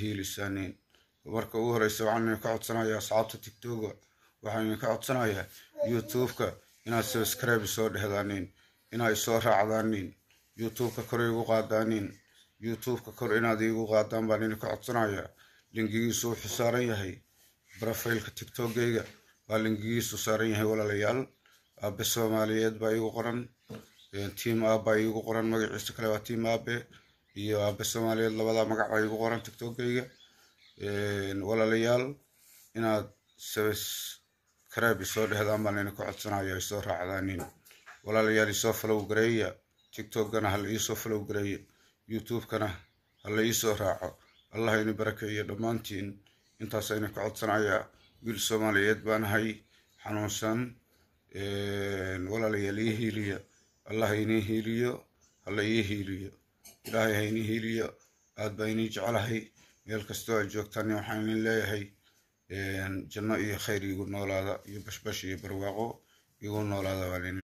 hiilisaanin marka ugu horeysa waxaan ka codsanayaa asxaabta TikTok waxaan ka codsanayaa YouTube-ka inaad subscribe soo dhahdaanin inaad soo raacdaanin YouTube-ka kor igu qaadaanin YouTube-ka kor inaad igu qaadaan baan ka codsanayaa linkigiisu wuxuu saaran yahay profile-ka TikTok-gayga waa linkigiisu saaran yahay walaalayaal aabe Soomaaliyeed baa igu qoran team aabe igu qoran magaciisa kale waa team aabe iyo aabe Soomaaliyeed labada magac baa igu qoran TikTok-gayga walaalayaal inaad subscribe soo dhahdaan baan ka codsanayaa soo raacdaanin walaalayaal soo follow gareeya TikTok-gana hal soo follow gareeya YouTube-kana hal soo raaco Allah ina barakeeyo dhamaantiin intaas ayna ka codsanayaa wiil Soomaaliyeed baan ahay xanuunsan walaalayaal hiiliya Allah ina hiiliyo hal hiiliyo ilaahay ina hiiliyo aad baa ina jecelahay meel kastoo aad joogtaan waxaan leeyahay janno iyo khayr igu noolaada iyo bashbash iyo barwaaqo igu noolaada.